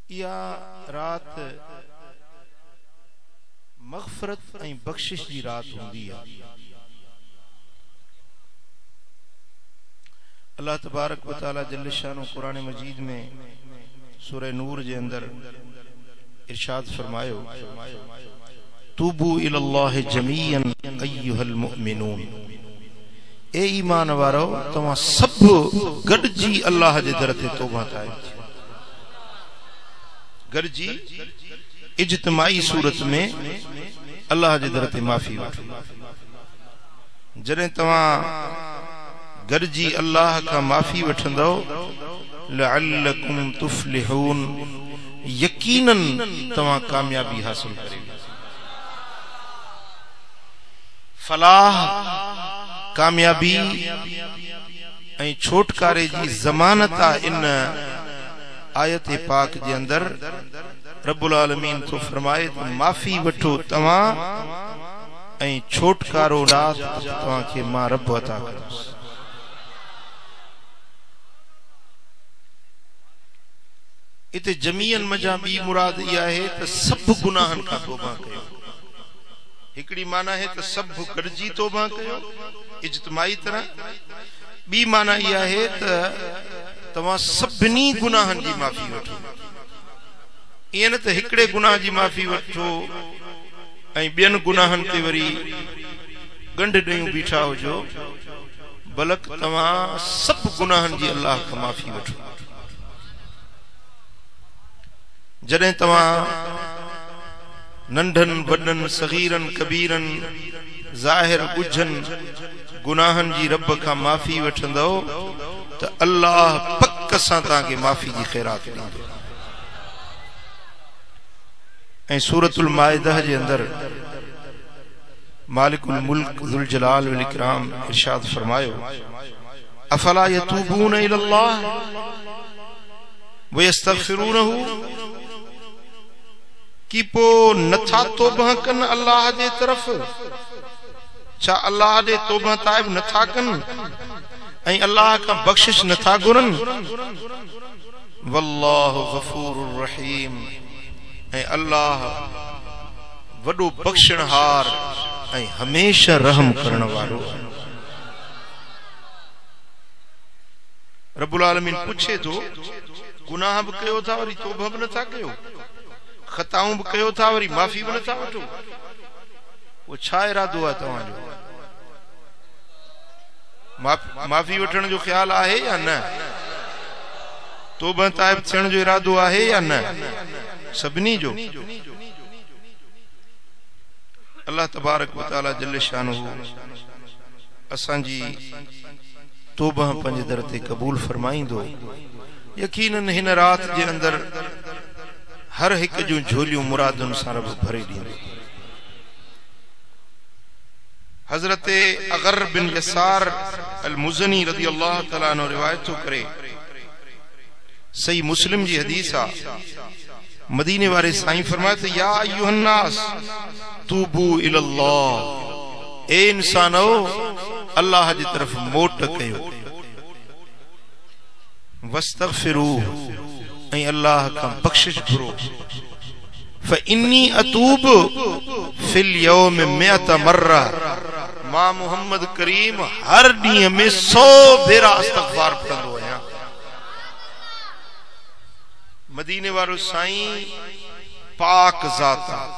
या रात मग़फ़िरत ऐं बख़्शिश जी रात हुंदी है। अल्लाह तबारक व तआला जल्ल शानो कुरान मजीद में सूरह नूर जे अंदर इरशाद फरमायो, तूबू इलल्लाहि जमीअन अय्युहल मुमिनून, ए ईमान वारो तव्हां सब गॾिजी अल्लाह जे दर ते तौबा कयो। गॾिजी इज्तिमाई सूरत में अल्लाह जे दर ते माफ़ी वठो। जॾहिं तव्हां गॾिजी अल्लाह खां माफ़ी वठंदो, लअल्लकुम तुफ्लिहून, यकीनन तव्हां कामयाबी हासिल करेगा। फलाह कामयाबी ऐं छोटकारे जी ज़मानत आहे। इन आयत पाक जे अंदर रब्बुल आलमीन तो फरमाए तो माफ़ी वठो तव्हां ऐं छोटकारो रात तव्हांखे मां रब अता कंदुसि। इते जमीअन मजा बी मुराद इहा है त सब गुनाहन खां तौबा कयो। हिकड़ी माना है त सब गॾिजी तौबा कयो इज्तिमाई तरह। बी माना इहा है त तव्हां सभिनी गुनाहन जी माफ़ी वठो। ईअं न त हिकड़े गुनाह जी माफ़ी वठो ऐं ॿियनि गुनाहन ते वरी गंढ ॾेयूं बीठा हुजो, बल्कि तव्हां सब गुनाहन जी अल्लाह खां माफ़ी वठो। जॾहिं तव्हां नंढन वॾन सगीरन कबीरन ज़ाहिर ॻुझन गुनाहन जी रब खां माफ़ी वठंदो त अल्लाह पक सां तव्हांखे माफ़ी जी ख़ैरात ॾींदो। ऐं सूरतुल माइदा जे अंदर मालिकुल मुल्क ज़ुल जलाल वल इकराम इरशाद फरमायो, अफला यतूबून इलल्लाह व यस्तगफिरूनहु, कि पो नथा तौबा कन अल्लाह जे तरफ? छा अल्लाह जे तौबा ताइब नथा कन ऐं अल्लाह का बख्शिश नथा घुरन? वल्लाहु गफूरुर रहीम, ऐं अल्लाह वडो बख्शणहार ऐं हमेशा रहम करण वारो। रब्बुल आलमीन पूछे तो गुनाह भी कयो था वरी तौबा भी नथा कयो, खताऊं भी कयो था वरी माफ़ी भी नथा वठो? वो छा इरादो आहे तव्हांजो? माफ़ी वठण जो ख्याल आहे या न? तौबा ताइब थियण जो इरादो आहे या न? सभिनी जो। अल्लाह तबारक व तआला जल्ल शानुहु असांजी तौबा पंहिंजे दर ते क़बूल फरमाईंदो। यकीनन हिन रात जे अंदर हर हिक जूं झोलियूं मुरादुन सां रब भरे ॾींदो। हजरत अगर बिन यसार अल मुज़नी रज़ी अल्लाह तआला अन्हु रिवायत तो करे, सही मुस्लिम जी हदीस आ। मदीने वाले साईं फरमाए तो या अय्युहन नास तूबू इलल्लाह, ए इंसानो अल्लाह जी तरफ मोट कयो, वस्तगफिरू, ऐं अल्लाह का बख्शिश घुरो। फइन्नी अतूब फिल यौम मिअत मर्रा, मां मोहम्मद करीम हर ॾींहं में 100 भेरा इस्तगफार पढ़ंदो आहियां। मदीने वारो साईं पाक ज़ात आहे,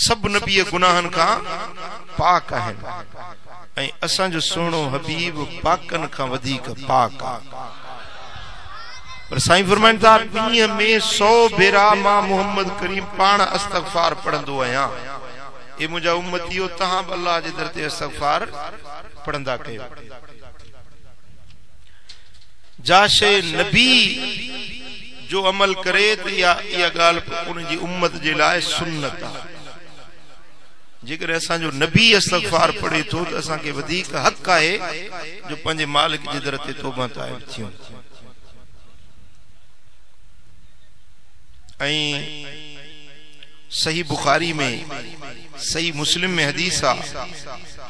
सब नबी गुनाहन खां पाक आहिनि ऐं असांजो सुहिणो हबीब पाकन खां वधीक पाक आहे। पर साईं फरमाइनि था ॾींहं में 100 भेरा मां मोहम्मद करीम पाण इस्तगफार पढ़ंदो आहियां। ए मुंहिंजा उम्मतियो तव्हां बि अल्लाह जे दर ते इस्तगफार पढ़ंदा कयो। जा शइ नबी जो अमल करे त इहा ॻाल्हि उनजी उम्मत जे लाइ सुन्नत आहे। जेकर असांजो नबी इस्तगफार पढ़े थो त असांखे वधीक हक़ आहे जो पंहिंजे मालिक जे दर ते तौबा ताइब थियूं। ऐं सही बुखारी में सही मुस्लिम में हदीस आ,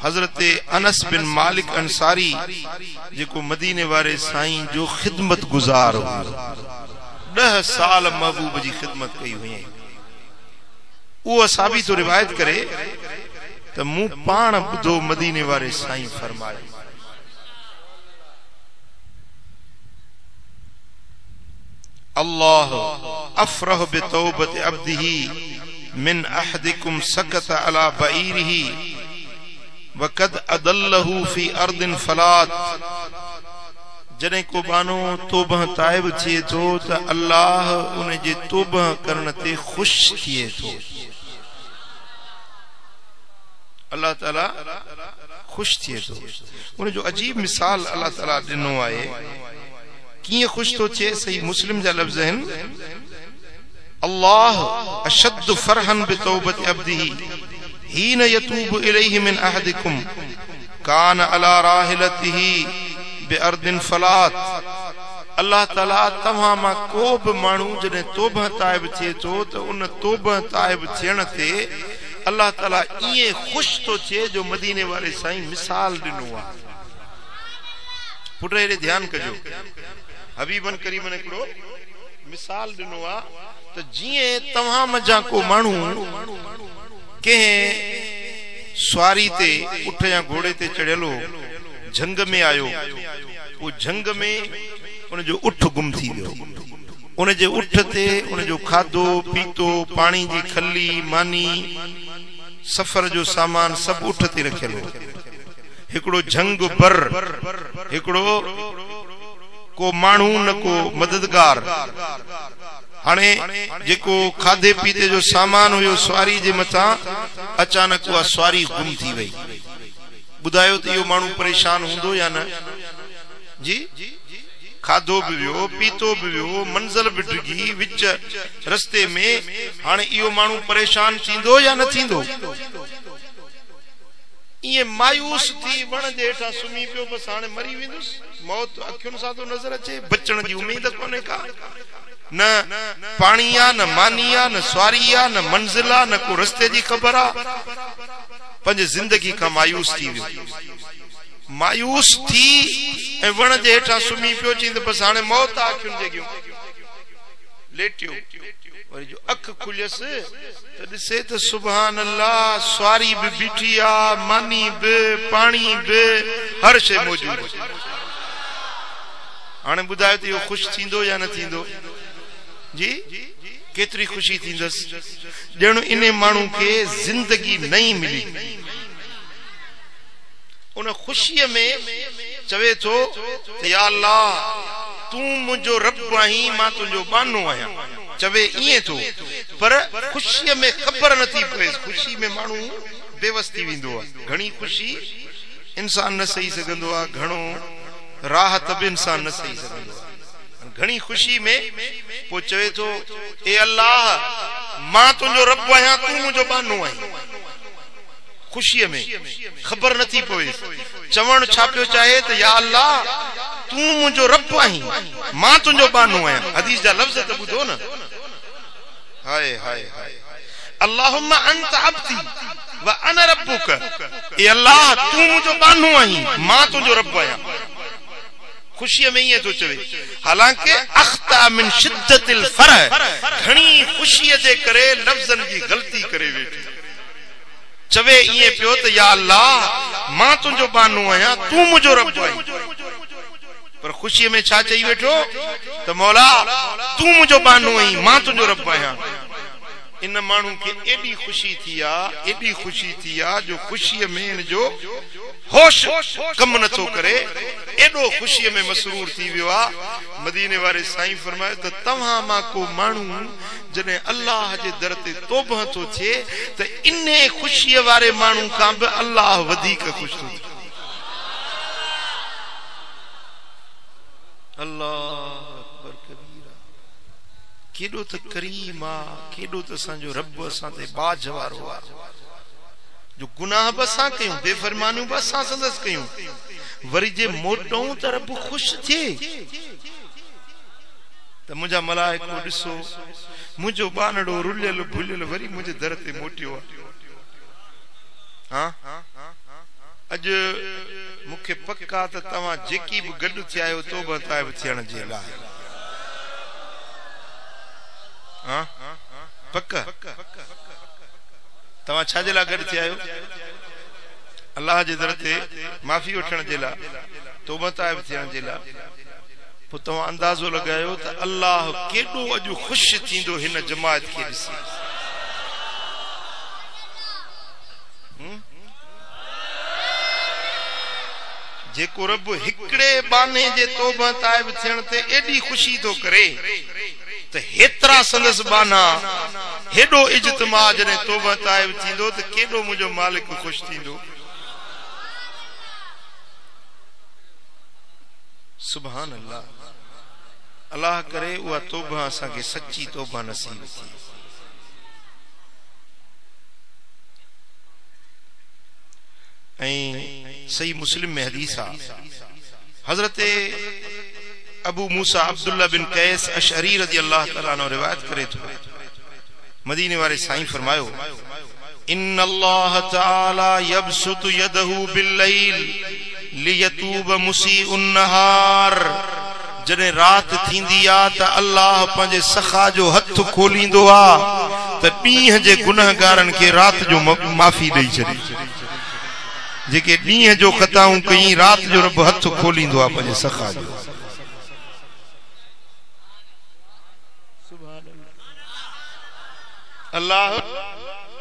हजरत अनस बिन मालिक अंसारी जेको मदीने वारे साईं जो खिदमत गुजार हो, 10 साल महबूब जी खिदमत कई हुई। वो असाबी तो रिवायत करे तो मुंह पाण बुधो मदीने वारे साईं फरमाए अल्लाह अफरह बितौबत अब्दिही मिन अहदिकुम सकत अला बईरिही वक़द अदल्लहु फी अर्दिन फलात। जने को बानो तौबह ताइब थिए तो त अल्लाह उन जे तौबह करण ते खुश थिए तो। अल्लाह ताला खुश थिए तो। उन जो अजीब मिसाल अल्लाह ताला दिनो आए किए खुश तो थे। सही मुस्लिम जा लफ्ज हैं अल्लाह अशद्दु फरहन बितौबत अब्दिही हीन यतूबु इलैहि मिन अहदिकुम कान अला राहिलतिही बिअर्दिन फलात। अल्लाह ताला तव्हां मां को बि माण्हू जॾहिं तौबह ताइब थिए थो त उन तौबह ताइब थियण ते अल्लाह ताला ईअं खुश थो थिए जो मदीने वारे साईं मिसाल ॾिनो आहे। पुट हेॾे ध्यानु कजो, हबीबन करीमन हिकिड़ो मिसाल ॾिनो आहे त जीअं तव्हां मज़ा को माण्हू कंहिं सवारी ते उठ या घोड़े ते चढ़ियल हो झंग में आयो, वो झंग में उन जो उठ गुम थी वियो। उन जे उठ ते उन जो खाधो पीतो पानी जी खली मानी सफर जो सामान सब उठ ते रखियल हो। हिकिड़ो झंग बर, हिकिड़ो को माण्हू न को मददगार। हाणे जेको खाधे पीते जो सामान हुयो सवारी जे मथां अचानक उहा सवारी गुम थी वई। बुधायो तो यो मानू परेशान होंदो या न जी। खाधो भी वियो पीतो भी वियो मंजिल भी डिगी विच रस्ते में। हाणे यो मानू परेशान थींदो या न थींदो? ये मायूस थी वण जे हेठां सुम्ही पियो बस हाणे मरी वेंदुसि। मौत अखियुनि सां तो नज़र अचे, बचण जी उम्मीद कोन्हे का। न पानी आ न मानी आ न सवारी आ न मंजिल आ न को रस्ते जी ख़बर आ। पंहिंजे जिंदगी का मायूस थी वियो। मायूस थी ऐं वण जे हेठां सुम्ही पियो चई त बस हाणे मौत आ अखियुनि जे अॻियूं। लेटियो वरी जो अख खुलियसि त ॾिसे त सुभान अल्लाह सवारी बि बीठी आ, मानी बि पाणी बि हर शइ मौजूद। हाणे ॿुधायो त इहो ख़ुशि थींदो या न थींदो जी? केतरी खुशी थींदसि ॼण इन माण्हू खे जिंदगी नई मिली। उन खुशीअ में चवे थो त या अल्लाह तूं मुंहिंजो रब आहीं, मां तुंहिंजो बानो आहियां। चवे ईअं थो पर खुशीअ में ख़बर नथी पए। खुशी में माण्हू बेवस थी वेंदो आहे। घणी खुशी इंसान न सही सघंदो आहे, घणो राहत बि इंसान न सही सघंदो आहे। घणी खुशी में पोइ चवे थो ए अल्लाह मां तुंहिंजो रब आहियां, तूं मुंहिंजो बानो आहीं। खुशीअ में ख़बर नथी पवे। चवण छा पियो चाहे त या अल्लाह तूं मुंहिंजो रब आहीं, मां तुंहिंजो बानो आहियां। हदीस जा लफ़्ज़ त ॿुधो न। हाय हाय हाय अल्लाहुम्मा अंत अब्दी व अना रब्बुक। ए अल्लाह तूं मुंहिंजो बानो आहीं, मां तुंहिंजो रब आहियां। खुशी में ये तो चवे, हालांकि अख्ता मिन शिद्दतिल फरह, घणी खुशी जे करे लफ्ज़न की गलती करे वेठी। चवे ये पियो त या अल्लाह मां तुंहिंजो बानो आहियां, तूं मुंहिंजो रब आहीं। पर खुशी में छा चई वेठो त मौला तूं मुंहिंजो बानो आहीं, मां तुंहिंजो रब आहियां। इन माण्हू खे एॾी खुशी थी आहे, एॾी खुशी थी आहे जो खुशीअ में इन जो होश कम नथो करे, एॾो खुशीअ में मसरूर थी वियो आहे। मदीने वारे साईं फरमायो त तव्हां मां को माण्हू जॾहिं अल्लाह जे दर ते तौबह थो थिए त इन खुशीअ वारे माण्हू खां बि अल्लाह वधीक ख़ुशि थो थिए। अल्लाह अकबर कबीरा। केॾो त करीम आहे, केॾो त असांजो रब असां ते बाज वारो आहे जो गुनाह बि असां कयूं, बेफरमानियूं बि असां संदसि कयूं, वरी जे मोटऊं त रब ख़ुशि थिए त मुंहिंजा मलाइको ॾिसो मुंहिंजो बानड़ो रुलियल भुलियल वरी मुंहिंजे दर ते मोटियो आहे। अॼु मूंखे पक्का त तव्हां जेकी बि गॾु थिया आहियो तौबह ताइब थियण जे लाइ पक्का तवा छाजे ला गड थे आयो अल्लाह जे दर ते माफी वठण जे ला तौबा ताइब थियण जे ला पो तवा अंदाजो लगायो त अल्लाह केडो अजु खुश थींदो हिन जमात के दिसी जेको रब हिकड़े बाने जे तौबा ताइब थियण ते एडी खुशी तो करे त हेतरा संदस बाना हेडो इज्तिमा जने तौबा ताइब थींदो त केडो मुजो मालिक खुश थींदो सुभान अल्लाह अल्लाह करे उहा तौबा असा के सच्ची तौबा नसीब थी सही मुस्लिम में हदीस आ हजरत अबू मूसा अब्दुल्ला बिन कैस अशअरी रज़ी अल्लाह तआला अन्हु रिवायत करे तो मदीने वाले साईं फरमायो इन्नल्लाह तआला यबसुतु यदहु बिल्लैल लियतूब मुसीउन नहार जने रात थींदी आ त अल्लाह पंजे सखा जो हथ खोलींदो आ त ॾींहं जे गुनहगारन के रात जो माफी ॾेई छॾी जेके ॾींहं जो खताऊं कई रात जो रब हथ खोलींदो आ पंजे सखा जो अल्लाह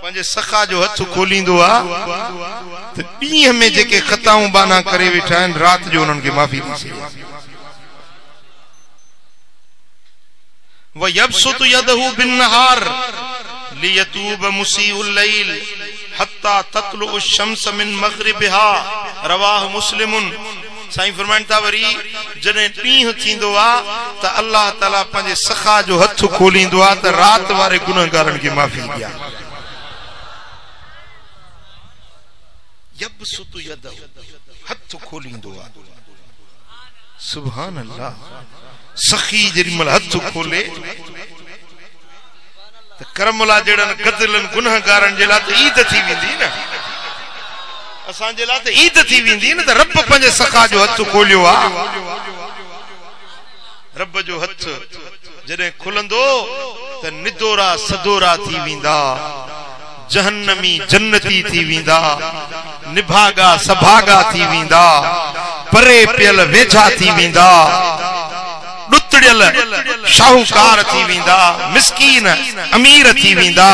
पंजे सखा जो हथ खोलींदो आ त ॾींहं में जेके खताऊं बाना करे वेठा आहिनि रात जो उन्हनि खे माफ़ी ॾई छॾी व यबसुतु यदहु बिन्नहार लियतूब मुसीउल लैल हत्ता तत्लु शम्स मिन मगरिबिहा रवाह मुस्लिमुन साईं फरमाइनि था वरी जने ॾींहं थींदो आ त अल्लाह ताला पंहिंजे सखा जो हथ खोलींदो आ त रात वारे गुनहगारनि खे माफ़ी ॾिया यबसुतु यदहु हथ खोलींदो आ सुभान अल्लाह सखी जेडी मल हथ खोले त करमला जड़न गदलन गुनहगारन जे ला त ईद थी वेंदी न असां जे ला त ईद थी वेंदी न त रब पंहिंजे सखा जो हथ खोलियो आ रब जो हथ जॾहिं खुलंदो त निदोरा सदोरा थी वेंदा जहन्नमी जन्नती थी वेंदा निभागा सभागा थी वेंदा परे पियल वेझा थी वेंदा ॾुतड़ियल शाहूकार थी वेंदा मिस्कीन अमीर थी वेंदा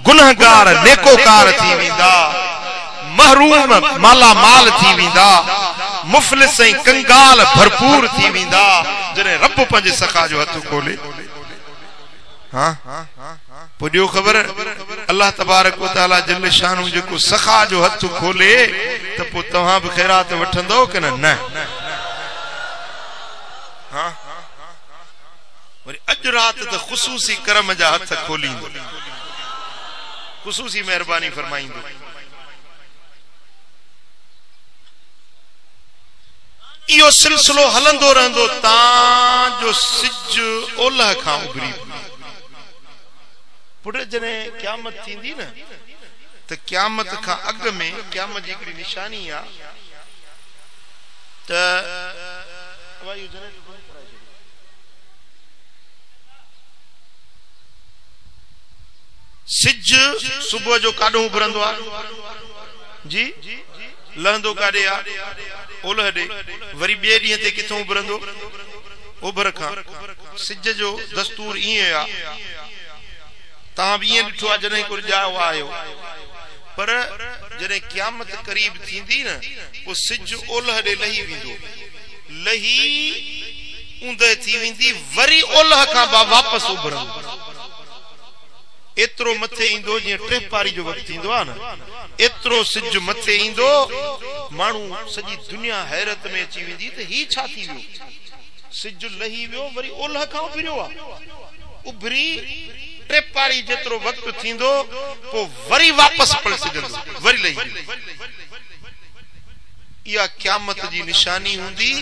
गुनहगार नेकोकार थी वेंदा महरूम माला माल थी वेंदा मुफलिस ऐं कंगाल भरपूर थी वेंदा जॾहिं रब पंहिंजे सखा जो हथ खोले हाँ पोइ ॾियो ख़बर अल्लाह तबारक व तआला जल शानु जेको सखा जो हथ खोले त पोइ तव्हां बि ख़ैरात वठंदो कि न हाँ वरी अॼु राति त ख़ुसूसी करम जा हथ खोलींदो ख़ुसूसी महिरबानी फरमाईंदो इहो सिलसिलो हलंदो रहंदो तां जो सिज ओलह खां उभरी पुढे जने क़यामत थींदी न त क़यामत खां अॻु में क़यामत जी हिकिड़ी निशानी आ त सिज सुबह जो काॾो उभरंदो आ जी लहंदो काॾे आ ओलह ॾे वरी ॿिए ॾींहं ते किथों उभरंदो ओभर खां सिज जो दस्तूर ईअं आ तव्हां बि ईअं ॾिठो आहे जॾहिं कुझु ॼाओ आयो पर जॾहिं क़यामत क़रीब थींदी न पोइ सिज ओलह ॾे लही वेंदो लही ऊंदहि थी वेंदी वरी ओलह खां वापसि उभरंदो एतिरो मथे ईंदो जीअं टे पारी जो वक़्तु थींदो आहे न एतिरो सिज मथे ईंदो माण्हू सॼी दुनिया हैरत में अची वेंदी त ही छा थी वियो सिज लही वियो वरी ओलह खां उभरियो आहे उभरी टे पारी जेतिरो वक़्तु थींदो पोइ वरी वापसि पड़ सघंदो वरी लही इहा क़यामत जी निशानी हूंदी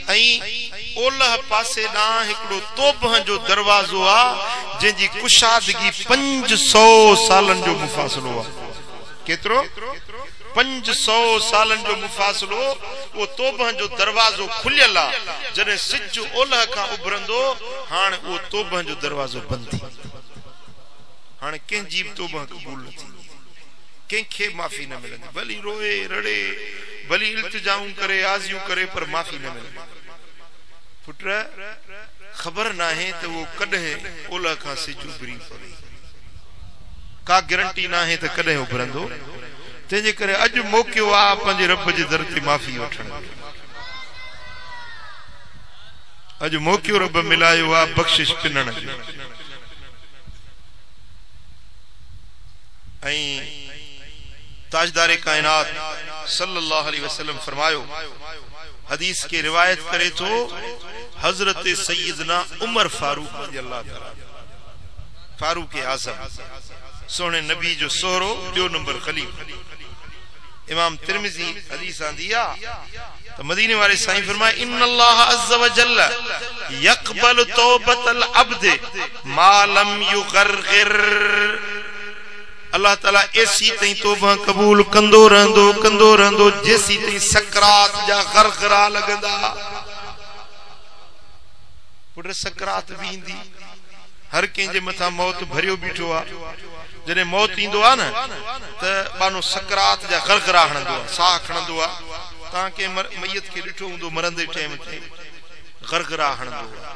ऐं ओलह पासे ॾांहुं हिकिड़ो तोबह जो दरवाज़ो आहे जंहिंजी कुशादगी 500 सालनि जो मुफ़ासिलो आहे केतिरो 500 सालनि जो मुफ़ासिलो वो तोबह जो दरवाज़ो खुलियल आहे जॾहिं सिज ओलह खां उभरंदो हाणे उहो तोबह जो दरवाज़ो बंदि थी हाणे कंहिंजी बि तौबा क़बूल न थींदी, कंहिंखे माफ़ी न मिलंदी, भली रोए रड़े, भली इल्तिजाऊं करे, आज़ियूं करे, पर माफ़ी न मिलंदी। पुट ख़बर न आहे त वो कॾहिं ओलह खां सिज उभरी पवे, का गारंटी न आहे त कॾहिं उभरंदो। तंहिंजे करे अॼु मौक़ो आहे पंहिंजे रब जे दर ते माफ़ी वठण जो। अॼु मौक़ो रब मिलायो आहे बख़्शिश पिनण जो। ऐं ताजदार कायनात सल्लल्लाहु अलैहि वसल्लम फरमायो, हदीस के रिवायत करे तो हजरत सैयदना उमर फारूक रज़ियल्लाहु ताला, फारूक आज़म सोने नबी जो सोहरो, ॿियो नंबर खलीफा। इमाम तिरमिज़ी हदीस आंदी आहे तो मदीने वाले साईं फरमाए, इन्नल्लाह अज़्ज़ व जल्ल यक़बल तौबतल अब्द मा लम युग़रग़िर। अल्लाह ताला ऐसी तई तौबा कबूल कंदो रहंदो जेसी तई सकरात जा गरगरा लगंदा। पुट सकरात भी ईंदी, हर कंहिंजे मथा मौत भरियो बीठो आ। जॾहिं मौत ईंदो आ न त बानो सकरात जा गरगरा हणंदो आ, साह खणंदो आ। तव्हां के मैयत के ॾिठो हूंदो मरंदे टाइम ते गरगरा हणंदो आ।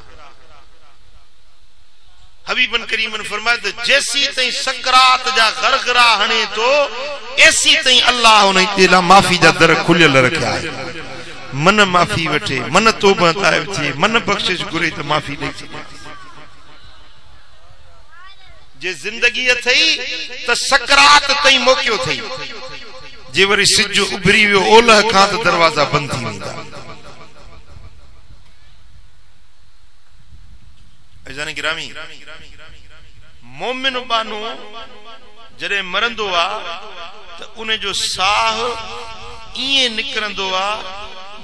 हबीबन करीमन फरमाए त जैसी तई सकरात जा गरगरा हणे तो ऐसी तई अल्लाह उन ते माफ़ी जा दर खुलियल रखिया आहे। मन माफ़ी वठे, मन तौबा ताइब थिए, मन बख़्शिश घुरे त माफ़ी ॾेई सघे। जे जिंदगी अथई त सकरात तई मौक़ो थई, जे वरी सिज उभरी वियो ओलह खां त दरवाजा बंद थी वेंदा। अजाने गिरामी, मोमिन बानो जॾहिं मरंदो आ त उन जो साह ईअं निकिरंदो आ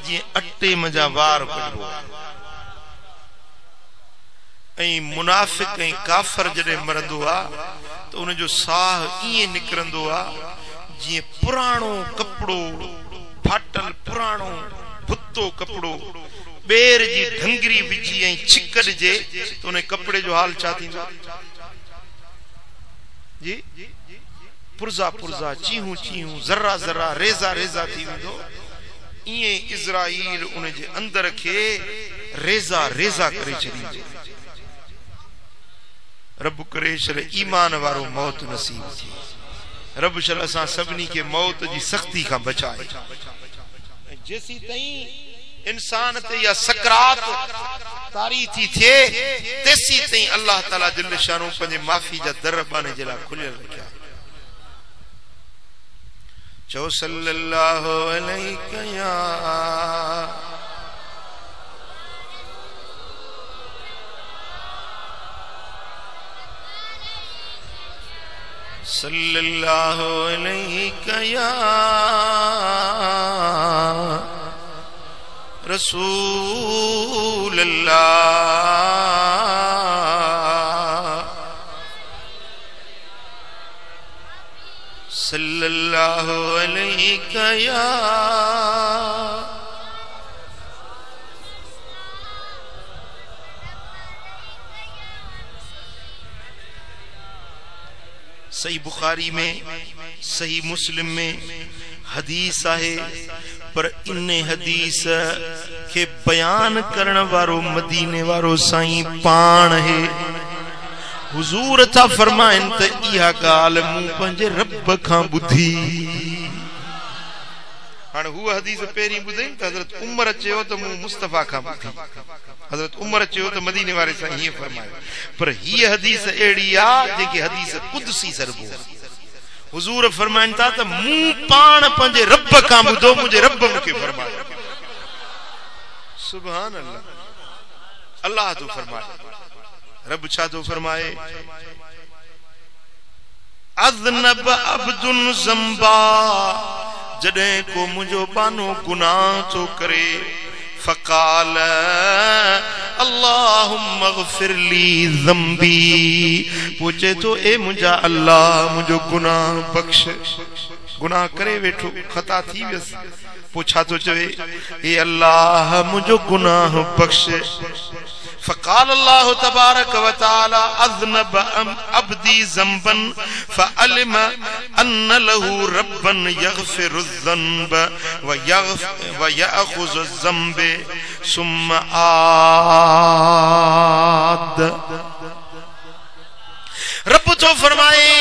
जीअं अटे मजा वार कढबो आ। ऐं मुनाफ़िक ऐं काफ़र जॾहिं मरंदो आ त उन जो साह ईअं निकिरंदो आ जीअं पुराणो कपिड़ो, फाटल पुराणो भुतो कपिड़ो, बेर जी ढंगरी विझी ऐं छिक ॾिजे त उन कपिड़े जो हाल छा थींदो जी? पुरज़ा पुरज़ा, चीहूं चीहूं, ज़र्रा ज़र्रा, रेज़ा रेज़ा थी वेंदो। ईअं इज़राइल उन जे अंदर खे रेज़ा रेज़ा करे छॾींदो। रब करे छल ईमान वारो मौत नसीब थी। रब छल असां सभिनी खे मौत जी सख्ती खां बचाए। जेसी ताईं इंसान ते या सकरात तारी थी थे तेसी ताईं अल्लाह ताला जल्ल शानो पंहिंजे माफ़ी जा दर बाने जे लाइ खुलियल रखिया। चओ सल्लल्लाहु अलैहि या सल्लल्लाहु अलैहि या रसूल अल्लाह। सल्लल्लाहु अलैहि या सही बुखारी में, सही मुस्लिम में हदीस आहे, पर इन हदीस के बयान करण वारो मदीने वारो साईं पाण है। हुजूर था फरमाइन त इहा गाल मूं पंहिंजे रब खां ॿुधी। हाणे हूअ हदीस पहिरीं ॿुधई त हज़रत उमर चयो त मूं मुस्तफ़ा खां ॿुधी। हज़रत उमर चयो त मदीने वारे साईं हीअं फरमायो, पर हीअ हदीस अहिड़ी आहे जेकी हदीस कुदसी सरबो। हुजूर फरमाइन था त मूं पाण पंहिंजे रब खां ॿुधो, मुंहिंजे रब मूंखे फरमायो। सुभान अल्लाह, अल्लाह तो फरमाए। रब छा तो फरमाए? अज़नब अब्दुन ज़ंबा, जॾहिं को मुंहिंजो बानो गुनाह तो करे, फ़क़ाल अल्लाहुम्मा ग़फ़िर ली ज़ंबी, पूछे तो ए मुंहिंजा अल्लाह मुंहिंजो गुनाह बख्श। गुनाह करे वेठो, खता थी वियसि, पोइ छा तो चवे? ए अल्लाह मुंहिंजो गुनाह बख्श। فقال الله تبارك وتعالى أذنب عبدي ذنبا فعلم أن له ربا يغفر الذنب ويأخذ الذنب ثم عاد. रब तो फरमाए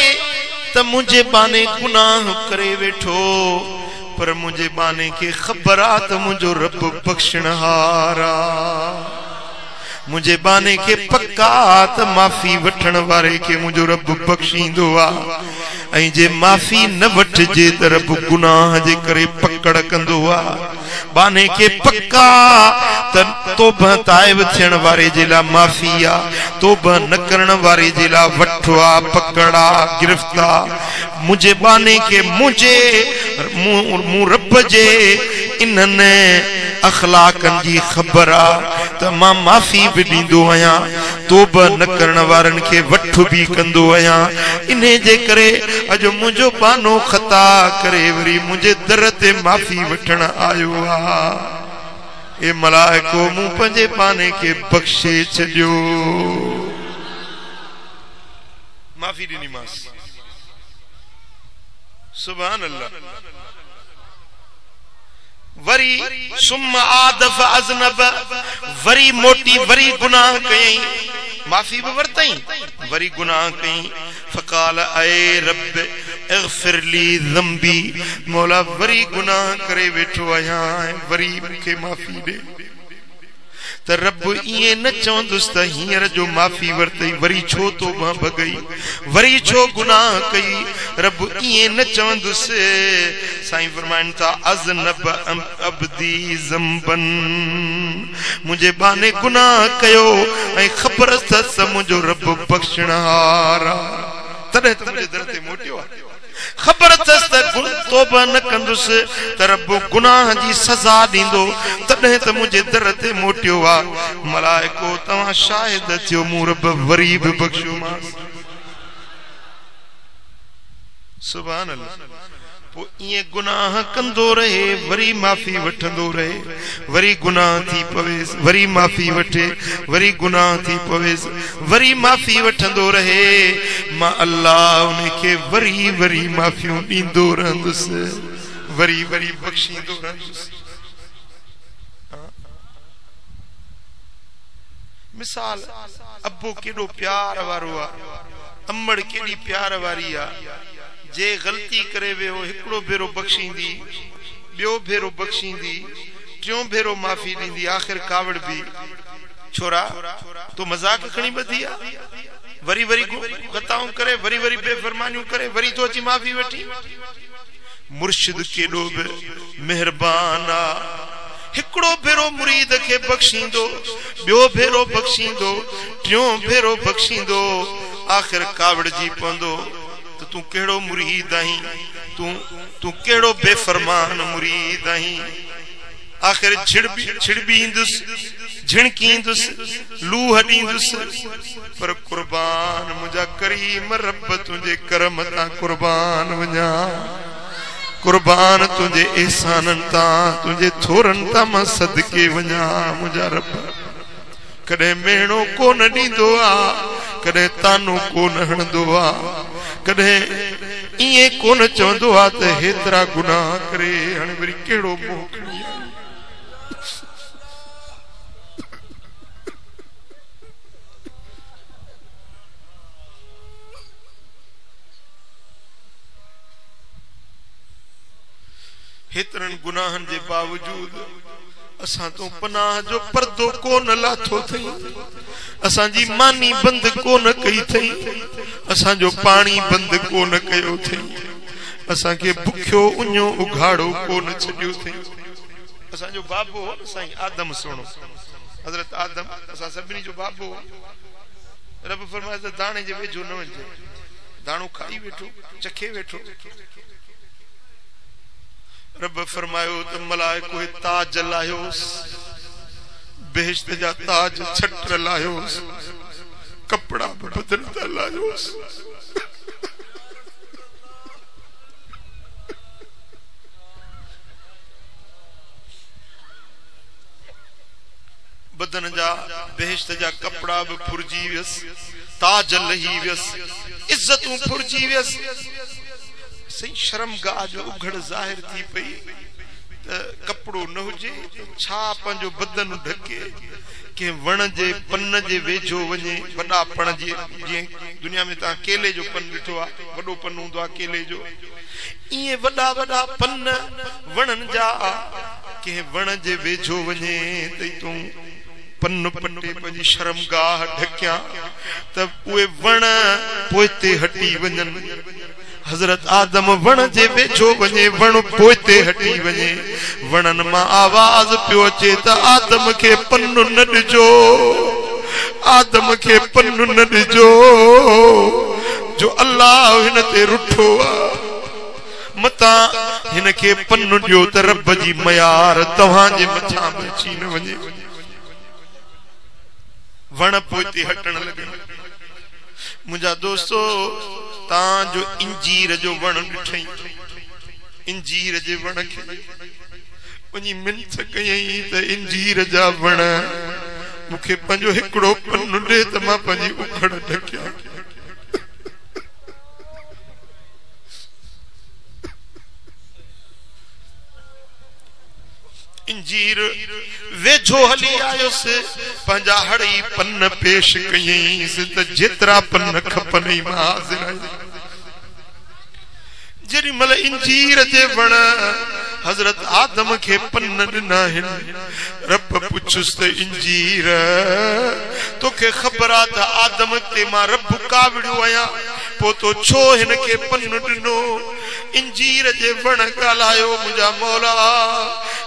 त मुझे बाने गुनाह करे वेठो पर मुझे बाने के खबर आ त मुझो रब बख्शण हारा. मुझे बाने के पक्का त माफी वठण वारे के मुझो रब बख्शींदो आ. ऐं जे माफी न वठजे त रब गुनाह जे करे पकड़ कंदो आ. बाने के पक्का त तौबा ताइब थियण वारे जे ला माफी आ. तौबा न करण वारे जे ला वठवा पकड़ा गिरफ्ता. मुझे बाने के मुझे मु रब जे इन्हनि अखलाकन जी खबर आ त मां माफी भी दींदो आहियां. तौबा न करण वारन के वठ भी कंदो आहियां. इन्हे जे करे अजो मुझो बानो खता करे वरी मुझे दर ते माफी वठण आयो आ. ए मलाइको मूं पंजे बाने के बख्शे छड्यो. माफी ॾिनी मास. सुभान अल्लाह. वरी सुम्मा आदफ अज़नब वरी मोटी वरी गुनाह कयई. माफी भी वरतई वरी गुनाह कई. फकाल ऐ रब इग़फिर ली ज़ंबी. मौला वरी गुनाह करे वेठो आहियां वरी मूंखे माफी ॾे. त रब इए न चवंदुसि त हींअर जो माफी वरतई वरी छो तौबा भगई वरी छो गुनाह कई. रब इए न चवंदुसि. साईं फरमाइनि था अज़नब अब्दी ज़ंबन. मुझे बाने गुनाह कयो ऐं ख़बर अथसि मुझो रब बख्शण हारा. तॾहिं त मुंहिंजे दर ते मोटियो आहे. खबर अथसि त तौबा न कंदुसि त रब गुनाह जी सज़ा ॾींदो. तॾहिं त मुंहिंजे दर ते मोटियो आहे. मलाइको तव्हां शाहिद थियो मूं रब वरी बि बख्शियोमांसि. सुभान अल्लाह. पोइ ईअं गुनाह कंदो रहे वरी माफ़ी वठंदो रहे. वरी गुनाह थी पवेसि वरी माफ़ी वठे वरी गुनाह थी पवेसि वरी माफ़ी वठंदो रहे. मां अल्लाह उनखे वरी वरी माफ़ियूं ॾींदो रहंदुसि वरी वरी बख़्शींदो रहंदुसि. मिसाल अब्बो केॾो प्यार वारो आहे. अम्मड़ केॾी प्यार वारी आहे. जे ग़लती करे वियो हिकिड़ो भेरो बख़्शींदी ॿियो भेरो बख़्शींदी टियों भेरो माफ़ी ॾींदी. आख़िर कावड़ बि छोरा तो मज़ाक खणी ॿधी आहे. वरी वरी ख़ताऊं करे वरी वरी बेफ़रमानियूं करे वरी तो अची माफ़ी वठी. मुर्शिद केॾो बि मेहरबान आहे. हिकिड़ो भेरो मुरीद खे बख़्शींदो ॿियो भेरो बख़्शींदो टियों भेरो बख़्शींदो. आख़िर कावड़जी पवंदो त तूं कहिड़ो मुरीद आहीं. तूं कहिड़ो बेफ़रमान मुरीद आहीं. आख़िर छिड़बींदुसि झिणकींदुसि लूह ॾींदुसि. पर क़ुर्बान मुंहिंजा करीम रब तुंहिंजे करम तां क़ुर्बान वञा. क़ुर्बान तुंहिंजे एहसाननि तां तुंहिंजे थोरनि तां मां सदके वञा. मुंहिंजा रब कॾहिं मेणो कोन ॾींदो आहे कॾहिं तानो कोन हणंदो आहे. कॾहिं ईअं कोन चवंदो आहे त हेतिरा गुनाह करे हाणे वरी कहिड़ो मोह खणी आहे. हेतिरनि गुनाहनि जे बावजूद असां तो पनाह जो पर्दो कोन लाथो थई. असांजी मानी बंद कोन कई थई. असांजो पाणी बंद कोन कयो थई. असांखे बुखियो उञो उघाड़ो कोन छॾियो थई. असांजो बाबो साईं आदम सुणो हज़रत आदम असां सभिनी जो बाबो. रब फरमाए त दाणे जे वेझो न वञे. दाणो खाई वेठो चखे वेठो. रब फरमायो त मलाइको ताज लाहियोसि. बेहिश्त जा ताज छट लाहियोसि. कपड़ा बदलता लाहियोसि. बदन जा बेहिश्त जा कपड़ा भी फुरजी वियस, ताज लही वियस, इज्जतूं फुरजी वियस। सही शर्मगाह जो उघड़ जाहिर थी पई त कपड़ो न हुजे छा पंहिंजो बदन ढके के वण जे पन जे वेझो वञे वॾा पण जे जीअं दुनिया में तव्हां केले जो पन ॾिठो आहे, वॾो पन हूंदो आहे केले जो, ईअं वॾा वॾा पन वणनि जा कंहिं वण जे वेझो वञे त तूं पन पटे पंहिंजी शर्मगाह ढकियां त उहे वण पोइते हटी वञनि। हज़रत आदम वण जे वेझो वञे, वण पोइते हटी वञे, वणन मां आवाज पियो अचे त आदम खे पन न ॾिजो, आदम खे पन न ॾिजो, जो अल्लाह हिन ते रुठो आहे, मता हिन खे पन ॾियो त रब जी मयार तव्हांजे मथां अची न वञे। वण पोइते हटण लॻनि। मुंहिंजा दोस्तो तां जो इंजीर जो वण ॾिठई, इंजीर जे वण खे वञी मिंथ कयई त इंजीर जा वण मूंखे पंहिंजो हिकिड़ो पन ॾे त मां पंहिंजी उखड़ ढकियां। इंजीर वेझो हली आयुसि, पंहिंजा हड़ी पन पेश कयईंसि त जेतिरा पन खपनि मां हाज़िर आहियां। जेॾी महिल इंजीर जे वण हज़रत आदम खे पन ॾिना आहिनि, रब पुछुसि त इंजीर तोखे ख़बर आहे त आदम ते मां रब कावड़ियो आहियां, पोइ तो छो हिन खे पन ॾिनो? इंजीर जे वण ॻाल्हायो, मुंहिंजा मौला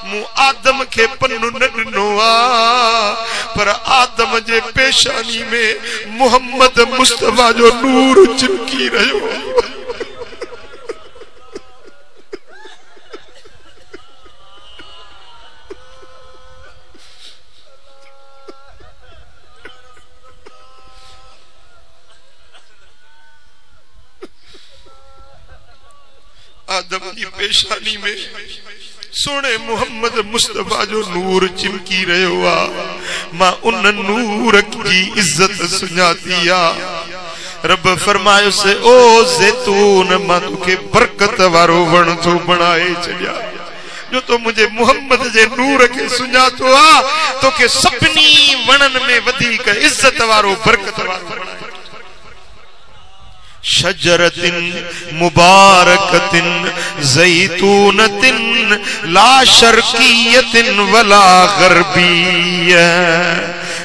मूं आदम खे पन न ॾिनो आहे, पर आदम जे पेशानी में मोहम्मद मुस्तफा जो नूर चिमकी रहियो। आदम की पेशानी में सोने मोहम्मद मुस्तफा जो नूर चिमकी रहियो आहे। मां उन नूर की इज्जत सुञाती आहे। रब फरमायोसि ओ ज़ैतून मां तोखे बरकत वारो वण थो बणाए छॾिया, जो तो मुझे मोहम्मद जे नूर के सुञातो आ, तोखे सभिनी वणन में वधीक इज्जत वारो बरकत वारो शजरतिन मुबारकतिन ज़ैतूनतिन ला शर्कियतिन वला गरबिय।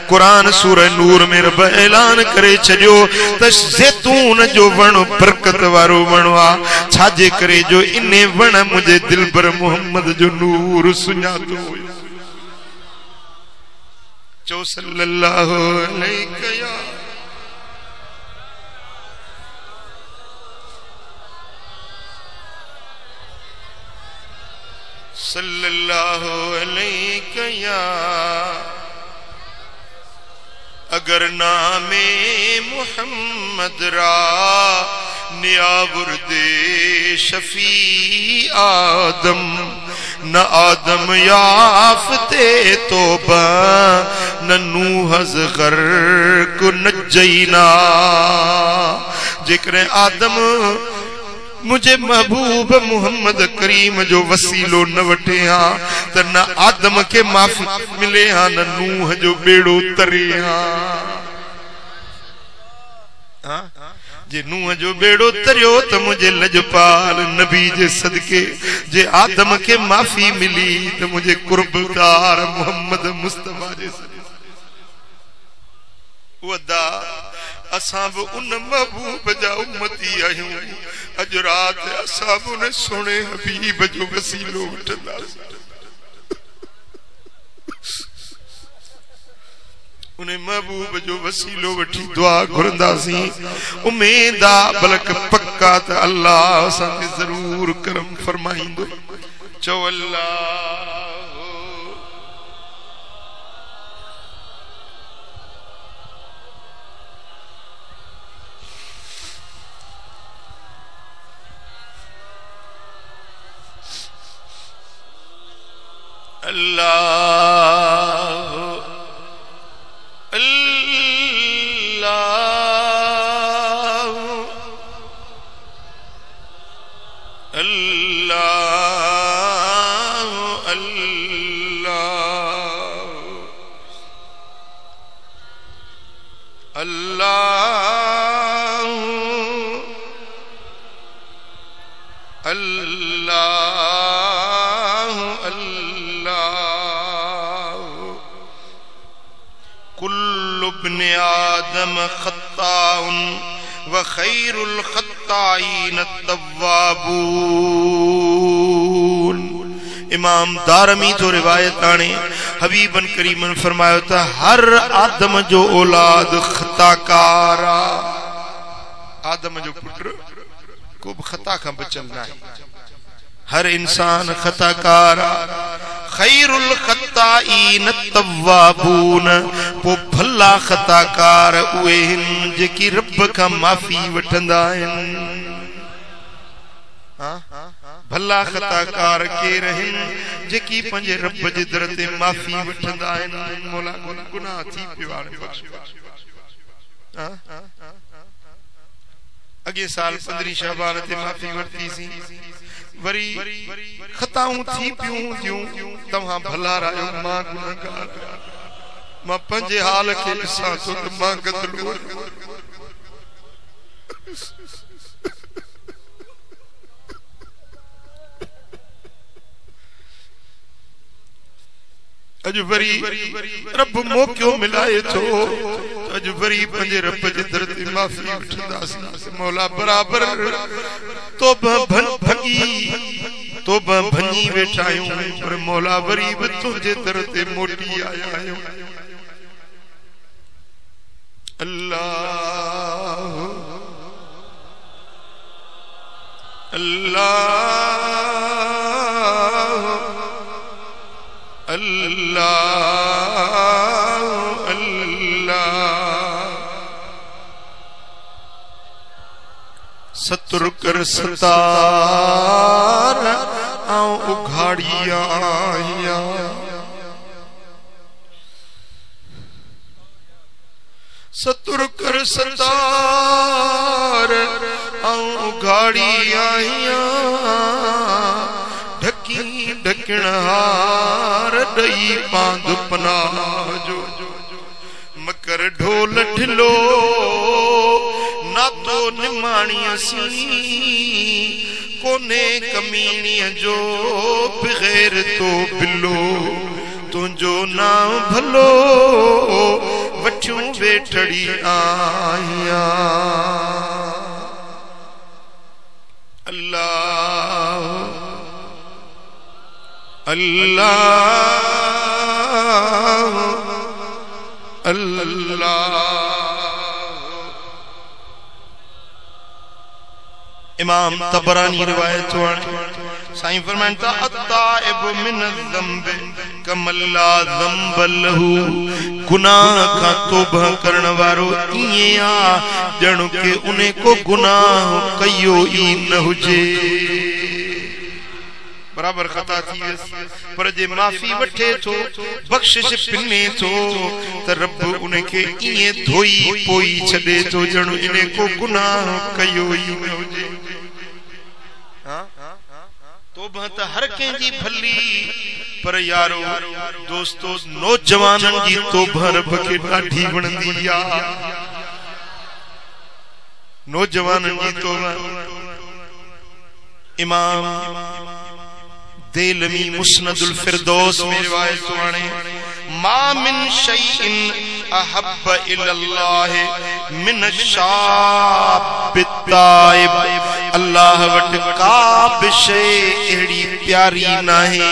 कुरान सूरह नूर में रब ऐलान करे छॾियो त ज़ैतून जो वण बरकत वारो वण आ, छाजे करे जो इने वण मुझे दिलबर मोहम्मद जो नूर सुञातो हुयो। चो सल्लल्लाहु अलैहि या सल्लल्लाहु अलैहि या। अगर नामे मुहम्मद रा नियावुर्दे शफी आदम, न आदम याफ्ते तोबा न नूह ग़र्क़ नजैना। जेकरे आदम मुझे महबूब मुहम्मद करीम जो वसीलो न वठे हा त न आदम के माफ़ी मिले हा, न नूह जो बेड़ो तरे हा। जे नूह जो बेड़ो तरियो त मुझे लजपाल नबी जे सदके, जे आदम के माफ़ी मिली त मुझे कुर्बदार मुहम्मद मुस्तफा जे सदके। वदा असां भी उन महबूब जा उम्मती आहियूं। अज रात असां भी उन सोने हबीब जो वसीलो वठंदासीं, उन महबूब जो वसीलो वठी दुआ घुरंदासीं। उम्मीद आ बलक पक्का त अल्लाह असांखे जरूर करम फरमाईंदो। चओ अल्लाह अल्लाह कुल्लु इब्ने आदम खत्ताउन व खैरुल खत्ताईन तव्वाबून। इमाम दारमी तो रिवायत आने हबीबन करीमन फरमायो था हर आदम जो औलाद खताकारा, आदम जो पुत्र को खता का बचना है, हर इंसान खताकारा। खैरुल खत्ताईन तव्वाबून, पो भला खताकार उहे हिन जेकी रब का माफी वठंदा आहिन। भला खताकार केर हिन जेकी पंहिंजे रब जे दर ते माफी वठंदा आहिन। मौला गुनाह थी पियो आहे बख्श। अगे साल 15 शाबान ते माफी वरती सी, वरी खताऊं थी पियूं थियूं, तव्हां भला रहियो, मां गुनहगार, मां पंहिंजे हाल खे ॾिसां थो त मां गदरू। अज वरी रब मौक़ो मिलाए थो, अज वरी पंहिंजे रब जे दर ते माफ़ी वठंदासीं। मौला बराबर तौबा भञी वेठा आहियूं, पर मौला वरी बि तुंहिंजे दर ते मोटी आया आहियूं। अल्लाह अल्लाह अल्लाह अल्लाह। सतुर कर सतार आऊं उघाड़िया आया, सतुर कर सतार आऊं उघाड़िया आया। ढकी ढकण हार दई पांद पनाह जो, मकर ढोल ढिलो ना तो निमाणीअ सी, कोने कमीणीअ जो बग़ैर तो बिलो। तुंहिंजो नाम भलो वठियूं वेठड़ी आहियां। अल्लाह अल्लाह अल्लाह। इमाम तबरानी रिवायत साईं फरमाइनि था अत्ताइब मिन ज़ंब कमल्ला ज़ंब लहू। गुनाह का तौबा करण वारो ईअं आ ॼण के उन्हें को गुनाह कयो ई न हुजे। बराबर खता थी पर जे माफी वठे थो, बख्शिश पिने थो, त रब उनखे ईअं धोई पोई छॾे थो ॼण इन्हें को गुनाह कयो ई न हुजे। तौबा त हर कंहिंजी भली, पर यारो दोस्तो नौजवाननि जी तौबा रब खे ॾाढी वणंदी आहे। नौजवाननि जी तौबा। इमाम देलमी मुस्नदुल फिरदौस में रिवायत आणे मा मिन शैइन अहब्ब इलल्लाह मिन शाब ताइब। अल्लाह वट का बि शइ अहिड़ी प्यारी नाहे,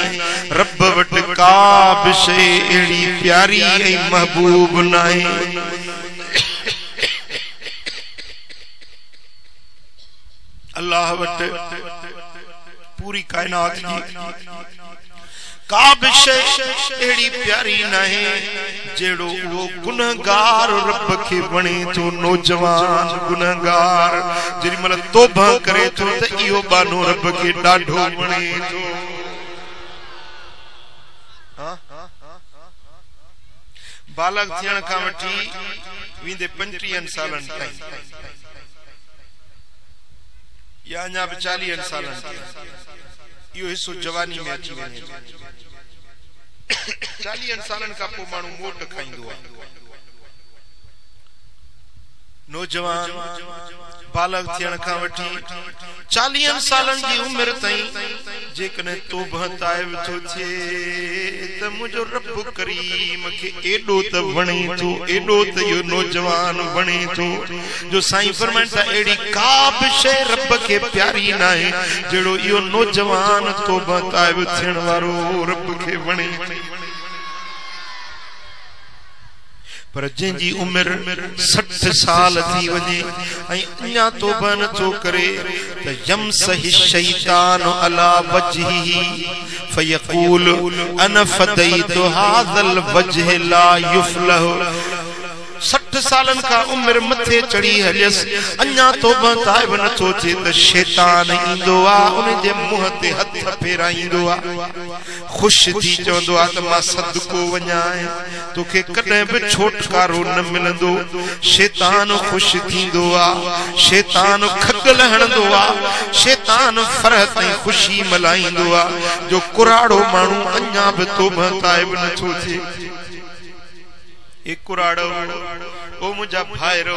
रब वट का बि शइ अहिड़ी प्यारी ऐं महबूब नाहे। अल्लाह वट पूरी कायनात जी का बि शइ अहिड़ी प्यारी नाहे जेड़ो वो गुनहगार रब खे वणे थो। नौजवान गुनहगार जेॾी महिल तौबा करे थो त इहो बानो रब खे ॾाढो वणे थो। बालग थियण खां वठी वींदे 35 सालन ताईं या अञा 40 सालन ताईं इहो हिस्सो जवानी में अची वञे 40 सालन खां पोइ माण्हू मोट खाईंदो आहे नौजवान बालग थियण खां वठी 40 सालन जी उम्र ताईं जेकॾहिं तौबह ताइब थो थिए त मुंहिंजो रब करीम खे एॾो त वणे थो एॾो त इहो नौजवान वणे थो जो साईं फरमाइनि था अहिड़ी का बि शइ रब खे प्यारी न आहे जहिड़ो इहो नौजवान तौबह ताइब थियण वारो रब खे वणे पर जंहिंजी उम्र 60 साल थी वञे ऐं अञा तौबह नथो करे त यमसहि शैतान अला वजहिही फयक़ूल अना फदैतु हाज़ल वजह ला युफ़लह 60 सालन का उम्र मथे चढ़ी हलियस अञा तौबह ताइब नथो थिए त शैतान ईंदो आ उन जे मुंह ते हथ फेराईंदो आ खुश थी चवंदो आ त मां सदको वञा तोखे कॾहिं बि छोटकारो न मिलंदो शैतान खुश थींदो आ शैतान खगल हणंदो आ शैतान फरहत ऐं खुशी मल्हाईंदो आ जो कुराड़ो माण्हू अञा बि तौबह ताइब नथो थिए एक कुराड़ो ओ मुझा भाईरो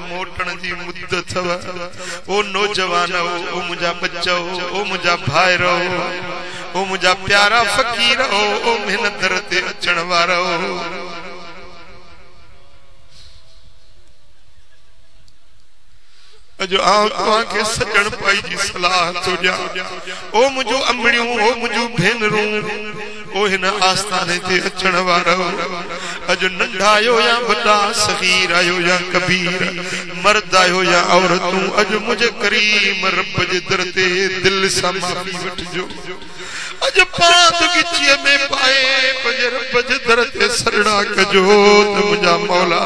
मोटण जी मुद्दत थव ओ नौजवान ओ मुझा बच्चो ओ मुझा भाईरो ओ मुझा प्यारा फकीर ओ मेहनत ते अचण वारो अजो आओ तव्हांखे सजण पाई जी सलाह थो ॾियां ओ मुंहिंजो अमड़ियूं ओ मुंहिंजूं भेनरूं ओ हिन आस्थाने ते अचण वारो अजो नंढा आयो या वॾा सगीर आयो या कबीर मर्द आयो या औरतूं अजो मुझे करीम रब जे दर ते दिल सां माफ़ी वठिजो अजो पांद गिचीअ में पाए पंहिंजे रब जे दर ते सरड़ा कजो त मुंहिंजा मौला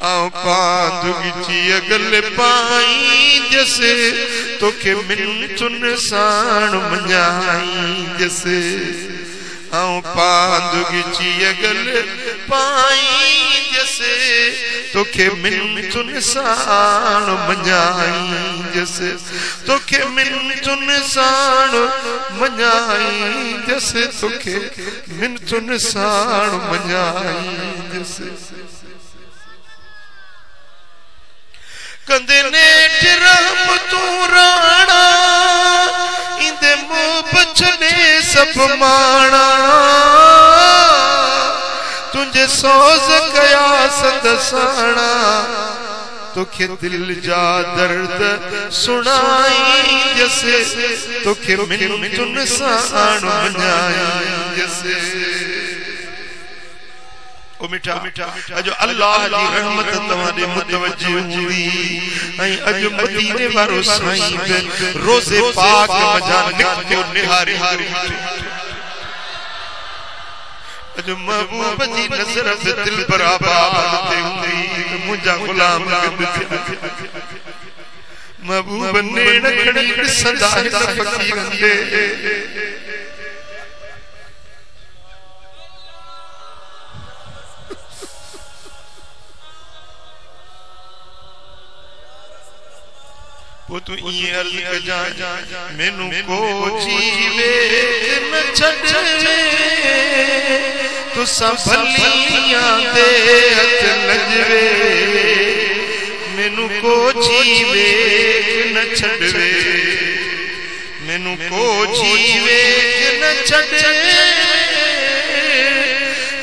आओ पांद गिचीअ गले पाई जैसे तोखे मिन चुन साण मञाई जैसे आओ पांद गिचीअ गले पाई जैसे तोखे मिन चुन साण मञाई जैसे तोखे मिन चुन साण मञाई जैसे तोखे मिन चुन साण मञाई जैसे कंदे नेठ रहमतूं राणा इंदे मुंह बचने सब माणा तुझे सोज कया संदसाणा तोखे दिल जा दर्द सुनाई जैसे तोखे मिन चुन साण मञाई जैसे ओ मिठा अजो अल्लाह जी रहमत तवाडे मुतवज्जो हुई ऐं अजो मदीने वारो साईं बे रोज़े पाक मजा निकतो निहारी अजो महबूब जी नजर से दिल बराबर ते हुई मुझा गुलाम महबूब नेण खणी सदा हिन फकीरन दे वो तू ये अर्ज कजा मैनू को जीवे न छड़े तू सब भलियां दे हथ लजवे मैनू को जीवे न छड़े मैनू को जीवे न छड़े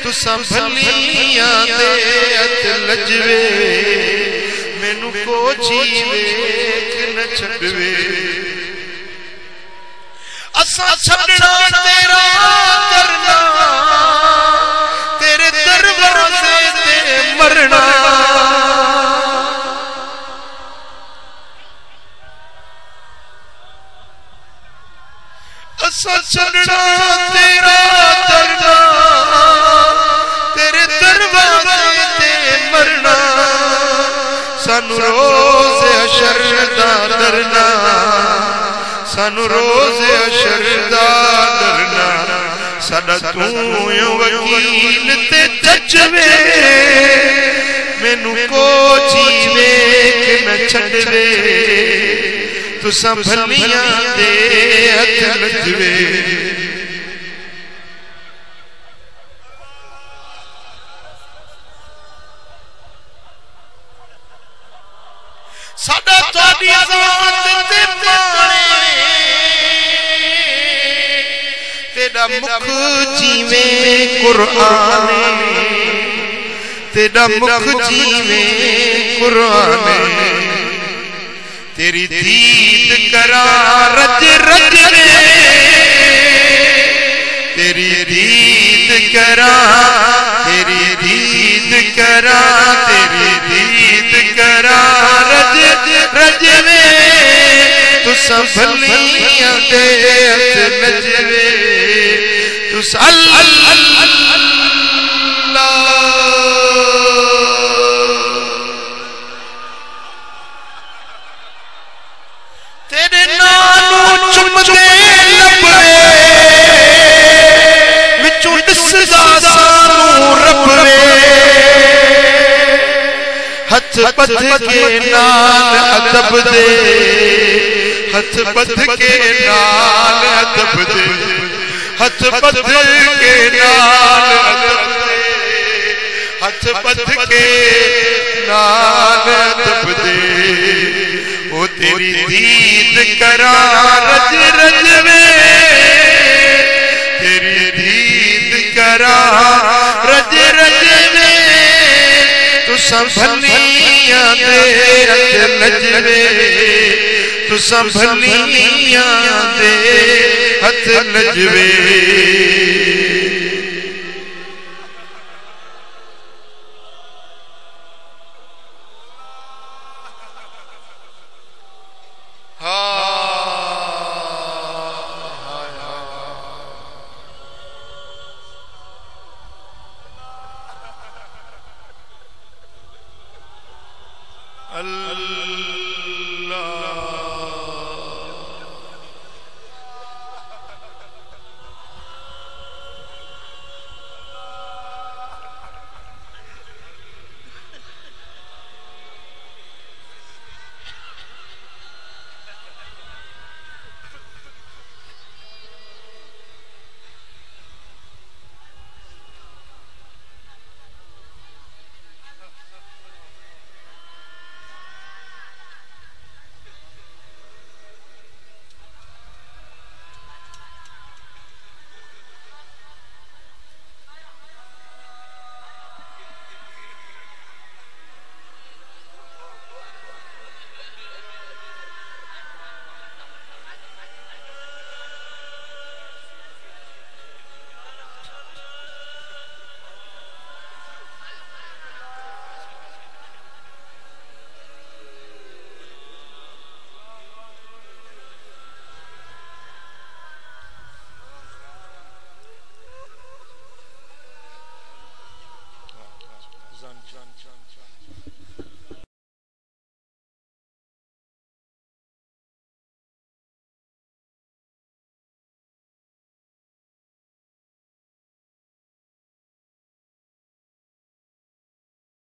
तू सब भलियां दे हथ लजवे मैनू को जीवे न छड़वे असा छड़ना तेरा करना तेरे दरवाजे ते मरना असा छड़ना तेरा करना तेरे दरवाजे ते मरना सानू रोज़ हशर दा डरना सानू रोज़ हशर दा डरना साडा तू वकील ते जजवे मैनू को जीवे कि न छड़वे तुसा भलियां दे हथ नजवे साडा तुहाडी ज़ात ते माणे तेरा मुख जीवे कुरान तेरा मुख जीवे कुरान तेरी दीद करा रज रज तेरी दीद करा तेरी दीद करा तेरी दीद करा रज रज तू संभलियां दे हथ नजवे तू तेरे नाम चुमदे लबे विचों दिसदा सानू रबे हथ बध के नाल अदब दे हथ बध के नाल अदब दे हथ बध के नाल अदब दे हथ बध के नाल अदब दे ओ तेरी दीद करा रज रजवे तेरी दीद करा रज रजवे तू संभलियां दे हथ नजवे तू संभलियां दे हथ नजवे Allah